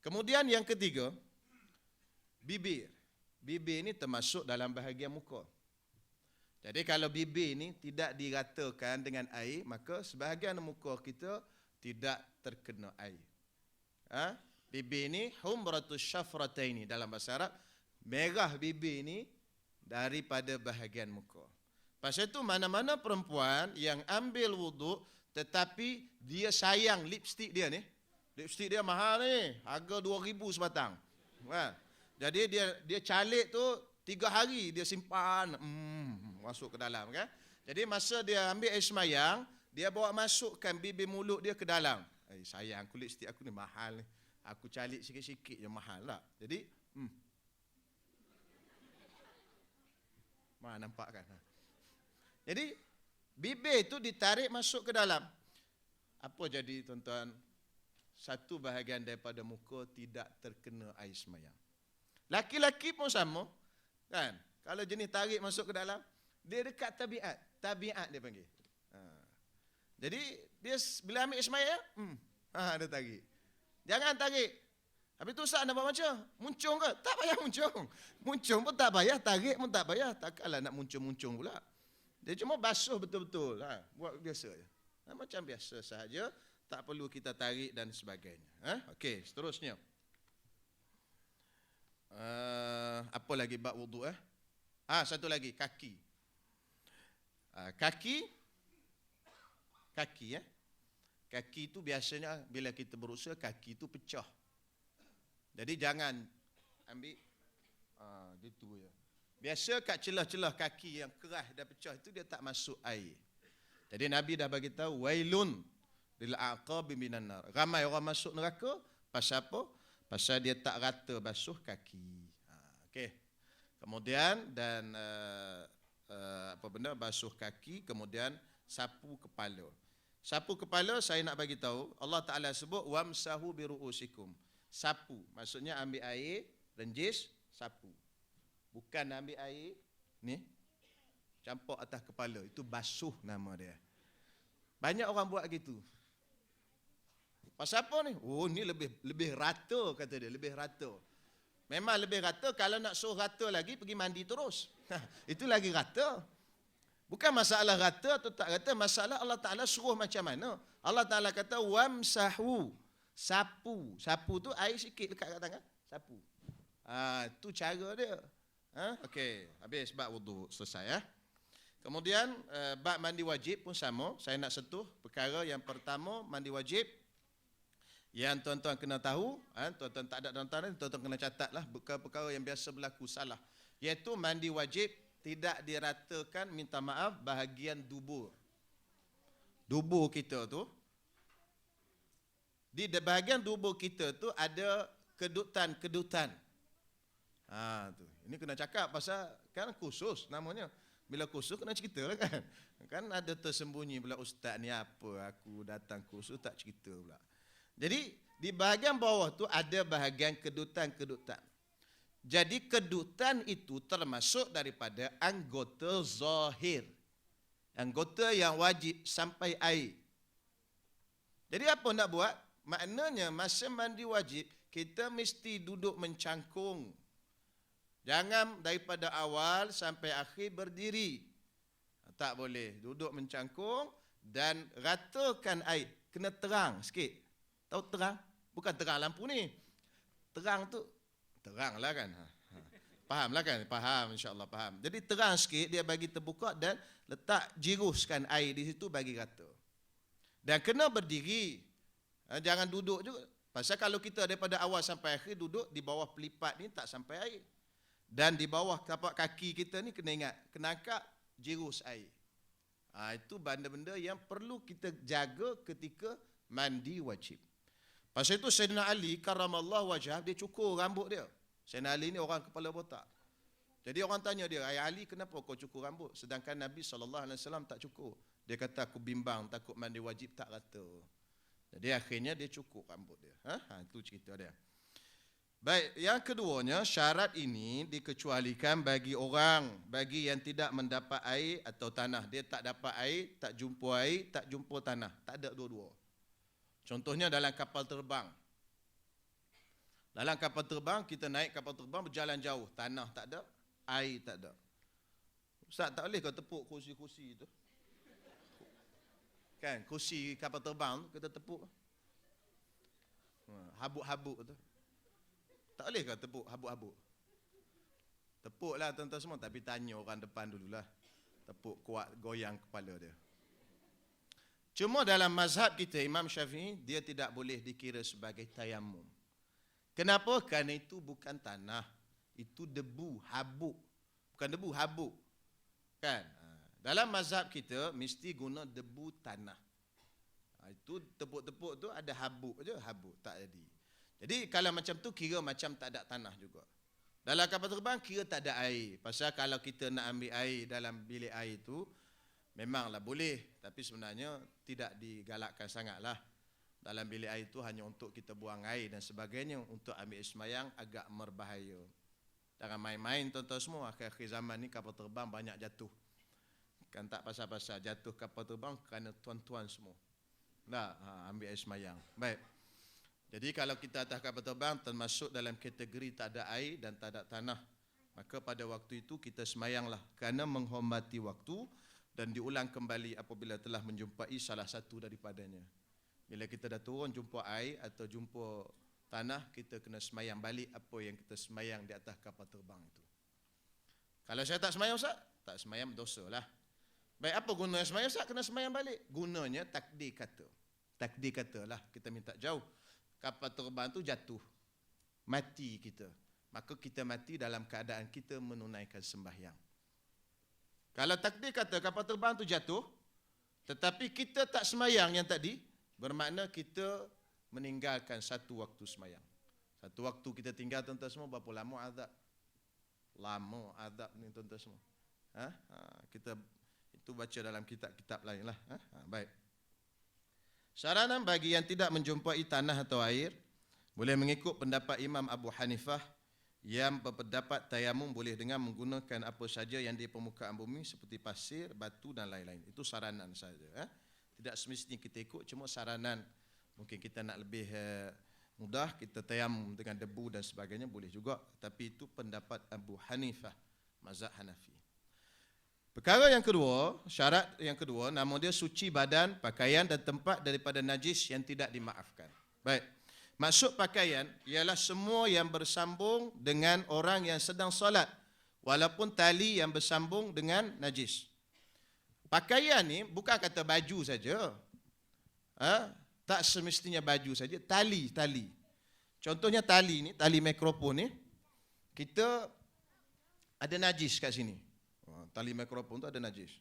Kemudian yang ketiga, bibir. Bibir ini termasuk dalam bahagian muka. Jadi kalau bibir ini tidak diratakan dengan air, maka sebahagian muka kita tidak terkena air. Bibir ini humratus syafrataini dalam bahasa Arab, merah bibir ini daripada bahagian muka. Pasal itu mana-mana perempuan yang ambil wuduk tetapi dia sayang lipstick dia ni. Lipstick dia mahal ni, harga 2,000 sebatang. Jadi dia calik tu 3 hari dia simpan masuk ke dalam kan. Jadi masa dia ambil air semayang, dia bawa masukkan bibir mulut dia ke dalam. Sayang, aku lipstick aku ni mahal ni. Aku calik sikit-sikit je mahal tak. Jadi nampak kan. Jadi bibir tu ditarik masuk ke dalam. Apa jadi tuan-tuan? Satu bahagian daripada muka tidak terkena air semayang. Laki-laki pun sama kan. Kalau jenis tarik masuk ke dalam, dia dekat tabiat. Tabiat dia panggil. Jadi dia bila ambil air semayang, dia tarik. Jangan tarik. Habis tu Ustaz nak buat macam? Muncung ke? Tak payah muncung. Muncung pun tak payah, tarik pun tak payah. Takkanlah nak muncung-muncung pula. Dia cuma basuh betul-betul. Buat biasa je. Macam biasa sahaja. Tak perlu kita tarik dan sebagainya. Okey, seterusnya. Apa lagi bab wuduk? Satu lagi, kaki. Kaki itu biasanya bila kita berusaha, kaki itu pecah. Jadi jangan ambil gitu ya. Biasa kat celah-celah kaki yang keras dah pecah itu dia tak masuk air. Jadi Nabi dah bagi tahu wailun lil aqabi minan nar. Ramai orang masuk neraka pasal apa? Pasal dia tak rata basuh kaki. Okey. Kemudian dan basuh kaki, kemudian sapu kepala. Sapu kepala saya nak bagi tahu, Allah Taala sebut wamsahu biruusikum. Sapu, maksudnya ambil air, renjis, sapu. Bukan ambil air ni campur atas kepala, itu basuh nama dia. Banyak orang buat gitu. Pasal apa ni? Ni lebih rata kata dia, lebih rata. Memang lebih rata, kalau nak suruh rata lagi pergi mandi terus. Itu lagi rata. Bukan masalah rata atau tak rata, masalah Allah Taala suruh macam mana. Allah Taala kata wamsahu, sapu. Sapu tu air sikit dekat kat tangan, sapu. Tu cara dia. Okey, habis bab wuduk selesai . Kemudian bab mandi wajib pun sama. Saya nak sentuh perkara yang pertama, mandi wajib. Yang tuan-tuan kena tahu, tuan-tuan tak ada dalam tanah, tuan-tuan kena catatlah perkara-perkara yang biasa berlaku salah. Iaitu mandi wajib tidak diratakan, minta maaf, bahagian dubur. Dubur kita tu, di bahagian dubur kita tu ada kedutan-kedutan. Tu. Ini kena cakap pasal kan khusus namanya. Bila khusus kena cerita lah kan. Kan ada tersembunyi pula ustaz ni apa, aku datang khusus tak cerita pula. Jadi di bahagian bawah tu ada bahagian kedutan-kedutan. Jadi kedutan itu termasuk daripada anggota zahir. Anggota yang wajib sampai air. Jadi apa nak buat? Maknanya masa mandi wajib, kita mesti duduk mencangkung. Jangan daripada awal sampai akhir berdiri. Tak boleh. Duduk mencangkung dan ratakan air. Kena terang sikit. Tahu terang? Bukan terang lampu ni. Terang tu teranglah kan. Fahamlah kan? Faham, insya-Allah faham. Jadi terang sikit, dia bagi terbuka dan letak jiruskan air di situ bagi rata. Dan kena berdiri. Jangan duduk juga. Pasal kalau kita daripada awal sampai akhir duduk di bawah pelipat ni tak sampai air. Dan di bawah tapak kaki kita ni kena ingat, kena angkat jirus air. Itu benda-benda yang perlu kita jaga ketika mandi wajib. Pasal itu Sayyidina Ali karramallahu wajhah, dia cukur rambut dia. Sayyidina Ali ni orang kepala botak. Jadi orang tanya dia, "Ayah Ali, kenapa kau cukur rambut?" Sedangkan Nabi SAW tak cukur. Dia kata, "Aku bimbang, takut mandi wajib tak rata." Jadi akhirnya dia cukur rambut dia. Itu cerita dia. Baik, yang keduanya, syarat ini dikecualikan bagi yang tidak mendapat air atau tanah. Dia tak dapat air, tak jumpa air, tak jumpa tanah. Tak ada dua-dua. Contohnya dalam kapal terbang. Dalam kapal terbang, kita naik kapal terbang berjalan jauh. Tanah tak ada, air tak ada. Ustaz tak boleh kau tepuk kursi-kursi tu? Kan, kursi kapal terbang tu kita tepuk. Habuk-habuk tu. Tak boleh kau tepuk habuk-habuk? Tepuklah tuan-tuan semua, tapi tanya orang depan dululah. Tepuk kuat, goyang kepala dia. Cuma dalam mazhab kita, Imam Syafi'i, dia tidak boleh dikira sebagai tayamum. Kenapa? Kerana itu bukan tanah. Itu debu, habuk. Bukan debu, habuk. Kan? Dalam mazhab kita, mesti guna debu tanah. Itu tepuk-tepuk tu ada habuk je, habuk. Tak jadi. Jadi kalau macam tu, kira macam tak ada tanah juga. Dalam kapal terbang, kira tak ada air. Pasal kalau kita nak ambil air dalam bilik air tu, memanglah boleh. Tapi sebenarnya tidak digalakkan sangatlah. Dalam bilik air itu hanya untuk kita buang air dan sebagainya. Untuk ambil semayang agak berbahaya. Jangan main-main tuan-tuan semua. Akhir-akhir zaman ni kapal terbang banyak jatuh. Kan tak pasal-pasal jatuh kapal terbang kerana tuan-tuan semua. Nah, ambil air semayang. Baik. Jadi kalau kita atas kapal terbang termasuk dalam kategori tak ada air dan tak ada tanah. Maka pada waktu itu kita semayanglah. Kerana menghormati waktu dan diulang kembali apabila telah menjumpai salah satu daripadanya. Bila kita dah turun jumpa air atau jumpa tanah, kita kena semayang balik apa yang kita semayang di atas kapal terbang itu. Kalau saya tak semayang Ustaz, tak semayang dosa lah. Baik, apa guna semayang Ustaz? Kena semayang balik. Gunanya takdir kata. Takdir kata lah, kita minta jauh. Kapal terbang tu jatuh. Mati kita. Maka kita mati dalam keadaan kita menunaikan sembahyang. Kalau takdir kata kapal terbang tu jatuh, tetapi kita tak semayang yang tadi, bermakna kita meninggalkan satu waktu semayang. Satu waktu kita tinggal tuan-tuan semua, berapa lama azab? Lama azab ni tuan-tuan semua. Kita itu baca dalam kitab-kitab lain lah. Baik. Saranan bagi yang tidak menjumpai tanah atau air, boleh mengikut pendapat Imam Abu Hanifah yang berpendapat tayamum boleh dengan menggunakan apa saja yang di permukaan bumi seperti pasir, batu dan lain-lain. Itu saranan saja. Tidak semestinya kita ikut, cuma saranan. Mungkin kita nak lebih mudah, kita tayamum dengan debu dan sebagainya, boleh juga. Tapi itu pendapat Abu Hanifah, mazhab Hanafi. Perkara yang kedua, syarat yang kedua, nama dia suci badan, pakaian dan tempat daripada najis yang tidak dimaafkan. Baik, maksud pakaian ialah semua yang bersambung dengan orang yang sedang solat, walaupun tali yang bersambung dengan najis. Pakaian ni bukan kata baju saja. Tak semestinya baju saja, tali. Contohnya tali ni, tali mikrofon ni, kita ada najis kat sini. Tali mikrofon tu ada najis.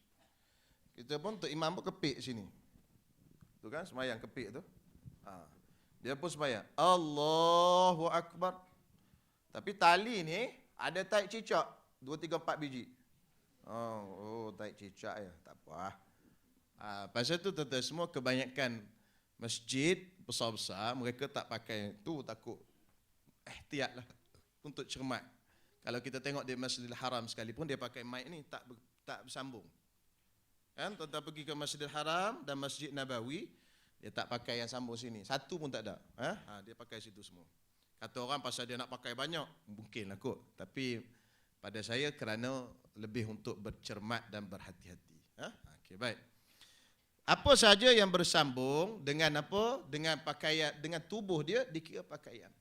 Kita pun untuk imam pun kepik sini. Tu kan semayang kepik tu. Dia pun semayang. Allahu Akbar. Tapi tali ni ada taik cicak 2, 3, 4 biji. Oh, taik cicak ya, tak apa. Pasal tu tuan-tuan semua kebanyakan masjid besar-besar mereka tak pakai tu, takut ihtiyatlah untuk cermat. Kalau kita tengok di Masjidil Haram sekalipun dia pakai mic ni tak bersambung. Kan tuan-tuan pergi ke Masjidil Haram dan Masjid Nabawi, dia tak pakai yang sambung sini. Satu pun tak ada. Dia pakai situ semua. Kata orang pasal dia nak pakai banyak, mungkinlah kot. Tapi pada saya kerana lebih untuk bercermat dan berhati-hati. Okey, baik. Apa saja yang bersambung dengan apa? Dengan pakaian, dengan tubuh dia dikira pakaian.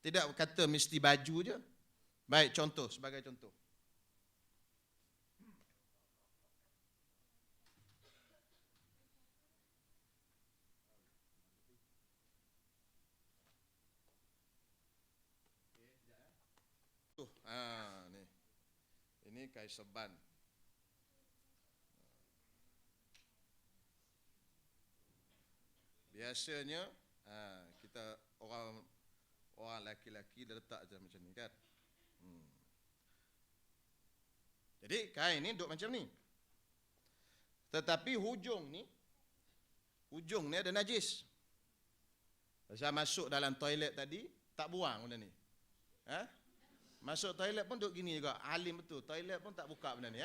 Tidak kata mesti baju je. Baik, contoh, sebagai contoh. Ni. Ini kain serban. Biasanya kita orang lelaki-lelaki dia letak je macam ni kan. Jadi kain ni duduk macam ni. Tetapi hujung ni ada najis. Pasal masuk dalam toilet tadi tak buang benda ni. Masuk toilet pun duduk gini juga. Alim betul. Toilet pun tak buka benda ni.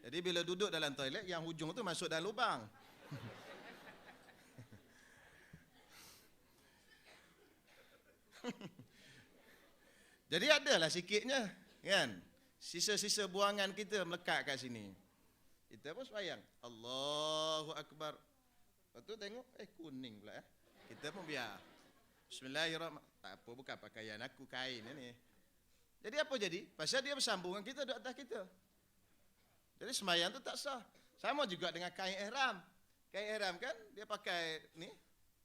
Jadi bila duduk dalam toilet, yang hujung tu masuk dalam lubang. Jadi adalah sikitnya, kan? Sisa-sisa buangan kita melekat kat sini. Kita pun sembahyang. Allahu Akbar. Lepas tu tengok, kuning pula. Kita pun biar. Bismillahirrahmanirrahim. Tak apa, bukan pakaian aku, kain ni. Jadi apa jadi? Pasal dia bersambung dengan kita, duduk atas kita. Jadi sembahyang tu tak sah. Sama juga dengan kain ihram. Kain ihram kan, dia pakai ni,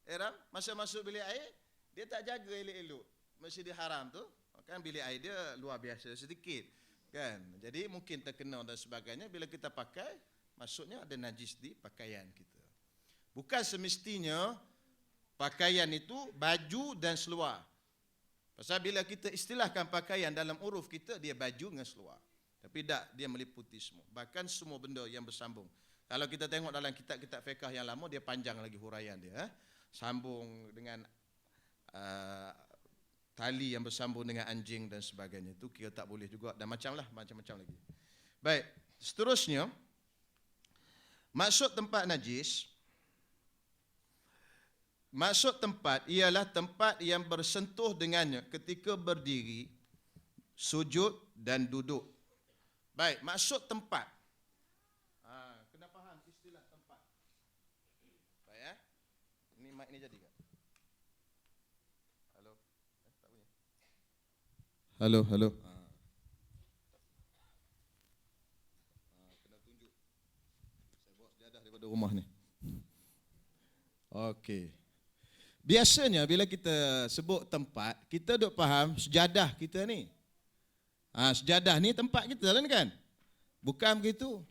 ihram, masa masuk bilik air, dia tak jaga elok-elok. Masjidil Haram tu, kan bilik air dia luar biasa sedikit. Kan? Jadi mungkin terkena dan sebagainya, bila kita pakai, maksudnya ada najis di pakaian kita. Bukan semestinya pakaian itu baju dan seluar. Pasal bila kita istilahkan pakaian dalam uruf kita, dia baju dengan seluar. Tapi tak, dia meliputi semua. Bahkan semua benda yang bersambung. Kalau kita tengok dalam kitab-kitab fiqh yang lama, dia panjang lagi huraian dia. Sambung dengan tali yang bersambung dengan anjing dan sebagainya. Itu kira tak boleh juga. Dan macam-macam lagi. Baik, seterusnya, maksud tempat najis, maksud tempat ialah tempat yang bersentuh dengannya ketika berdiri, sujud dan duduk. Baik, maksud tempat. Kena faham istilah tempat. Baik Ini mic ni jadi tak? Halo? Tak bunyi. Halo. Kena tunjuk. Saya bawa sejadah daripada rumah ni. Okey. Biasanya bila kita sebut tempat, kita duk faham sejadah kita ni. Sejadah ni tempat kita lah kan? Bukan begitu.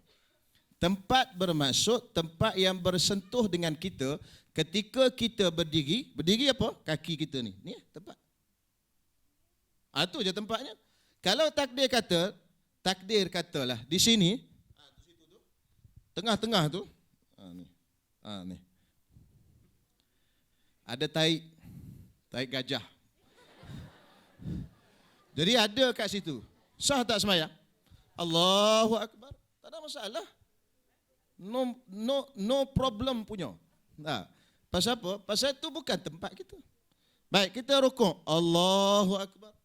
Tempat bermaksud tempat yang bersentuh dengan kita ketika kita berdiri. Berdiri apa? Kaki kita ni. Ni tempat. Itu je tempatnya. Kalau takdir katalah di sini, di situ tu, tengah-tengah tu, ni. Ada taik gajah. Jadi ada kat situ. Sah tak sembahyang? Allahu Akbar. Tak ada masalah. No problem punya. Pasal apa? Pasal itu bukan tempat kita. Baik, kita rukuk. Allahu Akbar.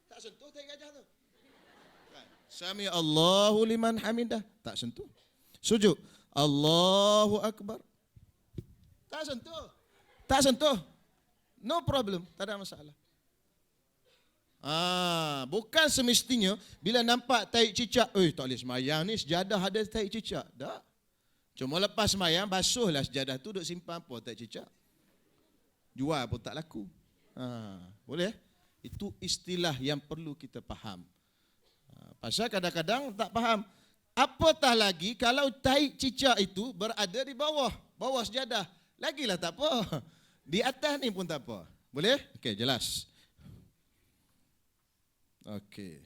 Tak sentuh taik gajah tu. Sami Allahu liman hamidah. Tak sentuh. Sujud. Allahu Akbar. Tak sentuh. No problem, tak ada masalah. Bukan semestinya bila nampak taik cicak, tak boleh semayang ni, sejadah ada taik cicak. Tak. Cuma lepas semayang, basuhlah sejadah tu, duk simpan apa taik cicak. Jual pun tak laku. Boleh? Itu istilah yang perlu kita faham. Pasal kadang-kadang tak faham. Apatah lagi kalau taik cicak itu berada di bawah sejadah. Lagilah tak apa. Di atas ni pun tak apa. Boleh? Okey, jelas. Okey.